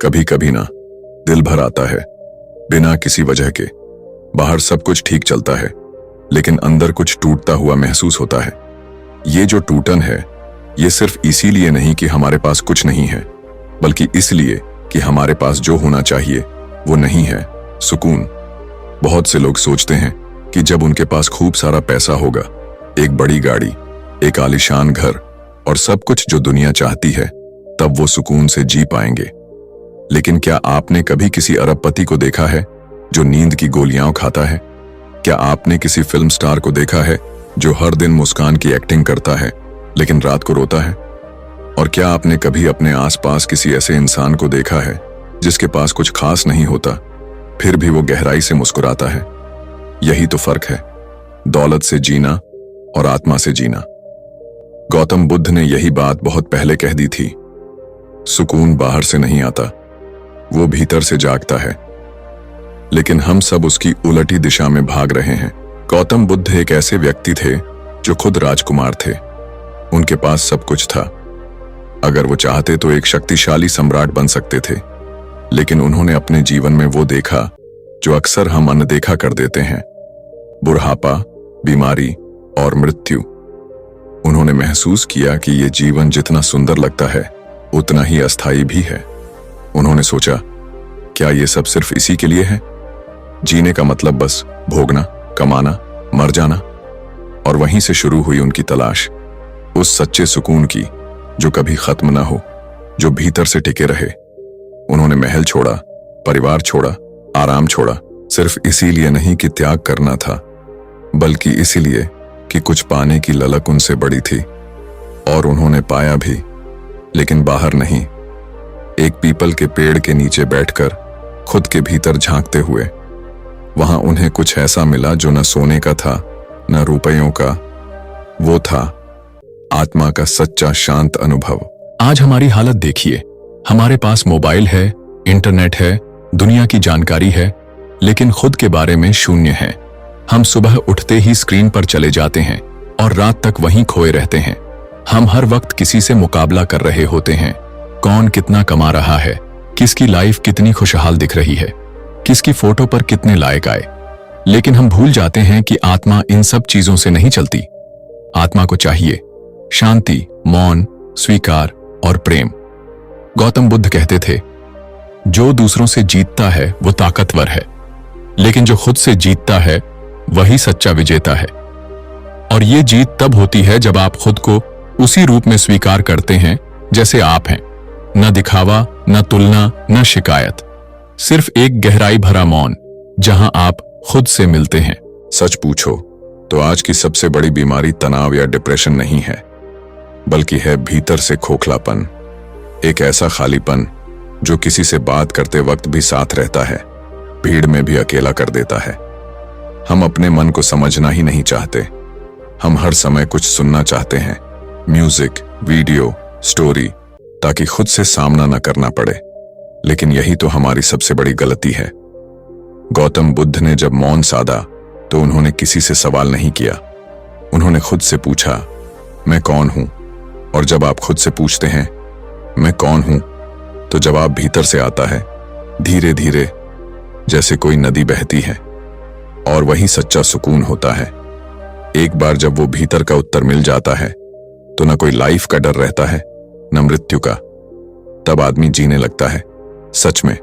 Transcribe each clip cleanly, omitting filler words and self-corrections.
कभी कभी ना दिल भर आता है बिना किसी वजह के। बाहर सब कुछ ठीक चलता है लेकिन अंदर कुछ टूटता हुआ महसूस होता है। ये जो टूटन है ये सिर्फ इसीलिए नहीं कि हमारे पास कुछ नहीं है, बल्कि इसलिए कि हमारे पास जो होना चाहिए वो नहीं है, सुकून। बहुत से लोग सोचते हैं कि जब उनके पास खूब सारा पैसा होगा, एक बड़ी गाड़ी, एक आलीशान घर और सब कुछ जो दुनिया चाहती है, तब वो सुकून से जी पाएंगे। लेकिन क्या आपने कभी किसी अरबपति को देखा है जो नींद की गोलियां खाता है? क्या आपने किसी फिल्म स्टार को देखा है जो हर दिन मुस्कान की एक्टिंग करता है लेकिन रात को रोता है? और क्या आपने कभी अपने आसपास किसी ऐसे इंसान को देखा है जिसके पास कुछ खास नहीं होता फिर भी वो गहराई से मुस्कुराता है? यही तो फर्क है, दौलत से जीना और आत्मा से जीना। गौतम बुद्ध ने यही बात बहुत पहले कह दी थी। सुकून बाहर से नहीं आता, वो भीतर से जागता है। लेकिन हम सब उसकी उलटी दिशा में भाग रहे हैं। गौतम बुद्ध एक ऐसे व्यक्ति थे जो खुद राजकुमार थे। उनके पास सब कुछ था। अगर वो चाहते तो एक शक्तिशाली सम्राट बन सकते थे, लेकिन उन्होंने अपने जीवन में वो देखा जो अक्सर हम अनदेखा कर देते हैं, बुढ़ापा, बीमारी और मृत्यु। उन्होंने महसूस किया कि ये जीवन जितना सुंदर लगता है उतना ही अस्थायी भी है। उन्होंने सोचा, क्या ये सब सिर्फ इसी के लिए है? जीने का मतलब बस भोगना, कमाना, मर जाना? और वहीं से शुरू हुई उनकी तलाश उस सच्चे सुकून की जो कभी खत्म ना हो, जो भीतर से टिके रहे। उन्होंने महल छोड़ा, परिवार छोड़ा, आराम छोड़ा, सिर्फ इसीलिए नहीं कि त्याग करना था, बल्कि इसीलिए कि कुछ पाने की ललक उनसे बड़ी थी। और उन्होंने पाया भी, लेकिन बाहर नहीं। एक पीपल के पेड़ के नीचे बैठकर खुद के भीतर झांकते हुए वहां उन्हें कुछ ऐसा मिला जो न सोने का था न रुपयों का। वो था आत्मा का सच्चा शांत अनुभव। आज हमारी हालत देखिए, हमारे पास मोबाइल है, इंटरनेट है, दुनिया की जानकारी है, लेकिन खुद के बारे में शून्य है। हम सुबह उठते ही स्क्रीन पर चले जाते हैं और रात तक वहीं खोए रहते हैं। हम हर वक्त किसी से मुकाबला कर रहे होते हैं। कौन कितना कमा रहा है, किसकी लाइफ कितनी खुशहाल दिख रही है, किसकी फोटो पर कितने लाइक आए। लेकिन हम भूल जाते हैं कि आत्मा इन सब चीजों से नहीं चलती। आत्मा को चाहिए शांति, मौन, स्वीकार और प्रेम। गौतम बुद्ध कहते थे, जो दूसरों से जीतता है वो ताकतवर है, लेकिन जो खुद से जीतता है वही सच्चा विजेता है। और ये जीत तब होती है जब आप खुद को उसी रूप में स्वीकार करते हैं जैसे आप हैं। न दिखावा, न तुलना, न शिकायत, सिर्फ एक गहराई भरा मौन जहां आप खुद से मिलते हैं। सच पूछो तो आज की सबसे बड़ी बीमारी तनाव या डिप्रेशन नहीं है, बल्कि है भीतर से खोखलापन। एक ऐसा खालीपन जो किसी से बात करते वक्त भी साथ रहता है, भीड़ में भी अकेला कर देता है। हम अपने मन को समझना ही नहीं चाहते। हम हर समय कुछ सुनना चाहते हैं, म्यूजिक, वीडियो, स्टोरी, ताकि खुद से सामना न करना पड़े। लेकिन यही तो हमारी सबसे बड़ी गलती है। गौतम बुद्ध ने जब मौन साधा तो उन्होंने किसी से सवाल नहीं किया। उन्होंने खुद से पूछा, मैं कौन हूं? और जब आप खुद से पूछते हैं, मैं कौन हूं, तो जवाब भीतर से आता है, धीरे धीरे, जैसे कोई नदी बहती है। और वही सच्चा सुकून होता है। एक बार जब वो भीतर का उत्तर मिल जाता है तो न कोई लाइफ का डर रहता है, न मृत्यु का। तब आदमी जीने लगता है, सच में,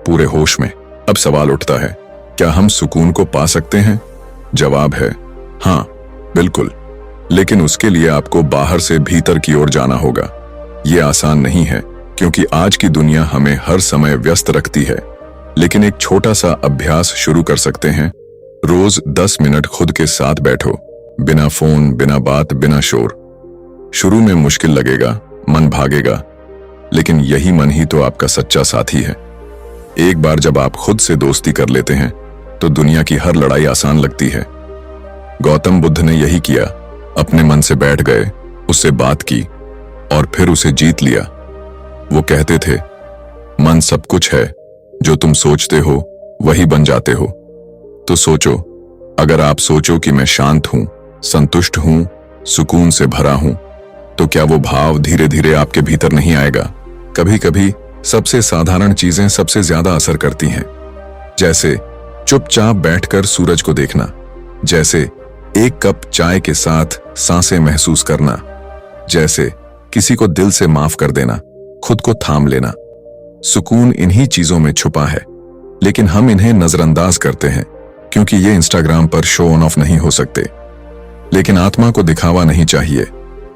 पूरे होश में। अब सवाल उठता है, क्या हम सुकून को पा सकते हैं? जवाब है हाँ, बिल्कुल। लेकिन उसके लिए आपको बाहर से भीतर की ओर जाना होगा। ये आसान नहीं है, क्योंकि आज की दुनिया हमें हर समय व्यस्त रखती है। लेकिन एक छोटा सा अभ्यास शुरू कर सकते हैं। रोज 10 मिनट खुद के साथ बैठो, बिना फोन, बिना बात, बिना शोर। शुरू में मुश्किल लगेगा, मन भागेगा, लेकिन यही मन ही तो आपका सच्चा साथी है। एक बार जब आप खुद से दोस्ती कर लेते हैं तो दुनिया की हर लड़ाई आसान लगती है। गौतम बुद्ध ने यही किया। अपने मन से बैठ गए, उससे बात की और फिर उसे जीत लिया। वो कहते थे, मन सब कुछ है, जो तुम सोचते हो वही बन जाते हो। तो सोचो, अगर आप सोचो कि मैं शांत हूं, संतुष्ट हूं, सुकून से भरा हूं, तो क्या वो भाव धीरे धीरे आपके भीतर नहीं आएगा? कभी कभी सबसे साधारण चीजें सबसे ज्यादा असर करती हैं, जैसे चुपचाप बैठकर सूरज को देखना, जैसे एक कप चाय के साथ सांसें महसूस करना, जैसे किसी को दिल से माफ कर देना, खुद को थाम लेना। सुकून इन्हीं चीजों में छुपा है, लेकिन हम इन्हें नजरअंदाज करते हैं क्योंकि ये इंस्टाग्राम पर शो ऑन ऑफ नहीं हो सकते। लेकिन आत्मा को दिखावा नहीं चाहिए,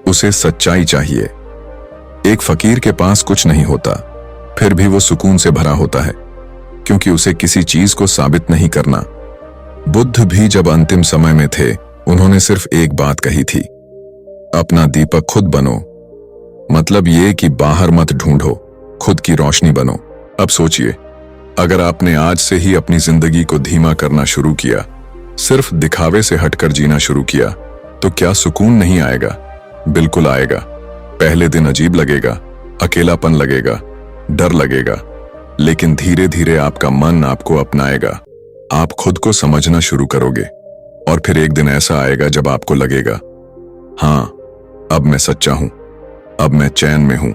उसे सच्चाई चाहिए। एक फकीर के पास कुछ नहीं होता, फिर भी वो सुकून से भरा होता है, क्योंकि उसे किसी चीज को साबित नहीं करना। बुद्ध भी जब अंतिम समय में थे, उन्होंने सिर्फ एक बात कही थी, अपना दीपक खुद बनो। मतलब ये कि बाहर मत ढूंढो, खुद की रोशनी बनो। अब सोचिए, अगर आपने आज से ही अपनी जिंदगी को धीमा करना शुरू किया, सिर्फ दिखावे से हटकर जीना शुरू किया, तो क्या सुकून नहीं आएगा? बिल्कुल आएगा। पहले दिन अजीब लगेगा, अकेलापन लगेगा, डर लगेगा, लेकिन धीरे धीरे आपका मन आपको अपनाएगा। आप खुद को समझना शुरू करोगे और फिर एक दिन ऐसा आएगा जब आपको लगेगा, हाँ, अब मैं सच्चा हूं, अब मैं चैन में हूं।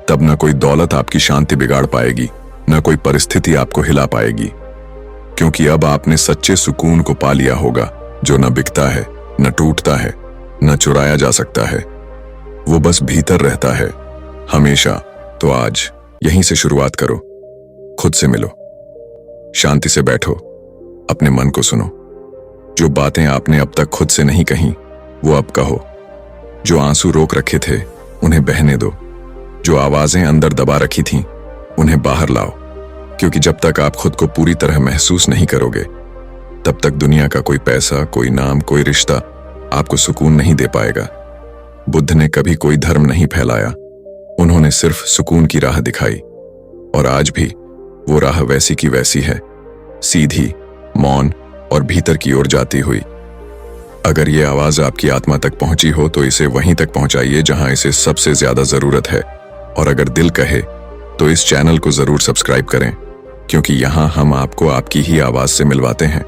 तब न कोई दौलत आपकी शांति बिगाड़ पाएगी, न कोई परिस्थिति आपको हिला पाएगी, क्योंकि अब आपने सच्चे सुकून को पा लिया होगा, जो न बिकता है, न टूटता है, न चुराया जा सकता है। वो बस भीतर रहता है हमेशा। तो आज यहीं से शुरुआत करो, खुद से मिलो, शांति से बैठो, अपने मन को सुनो। जो बातें आपने अब तक खुद से नहीं कही, वो अब कहो। जो आंसू रोक रखे थे, उन्हें बहने दो। जो आवाजें अंदर दबा रखी थीं, उन्हें बाहर लाओ, क्योंकि जब तक आप खुद को पूरी तरह महसूस नहीं करोगे, तब तक दुनिया का कोई पैसा, कोई नाम, कोई रिश्ता आपको सुकून नहीं दे पाएगा। बुद्ध ने कभी कोई धर्म नहीं फैलाया, उन्होंने सिर्फ सुकून की राह दिखाई, और आज भी वो राह वैसी की वैसी है, सीधी, मौन और भीतर की ओर जाती हुई। अगर ये आवाज आपकी आत्मा तक पहुंची हो तो इसे वहीं तक पहुंचाइए जहां इसे सबसे ज्यादा जरूरत है। और अगर दिल कहे तो इस चैनल को जरूर सब्सक्राइब करें, क्योंकि यहां हम आपको आपकी ही आवाज से मिलवाते हैं।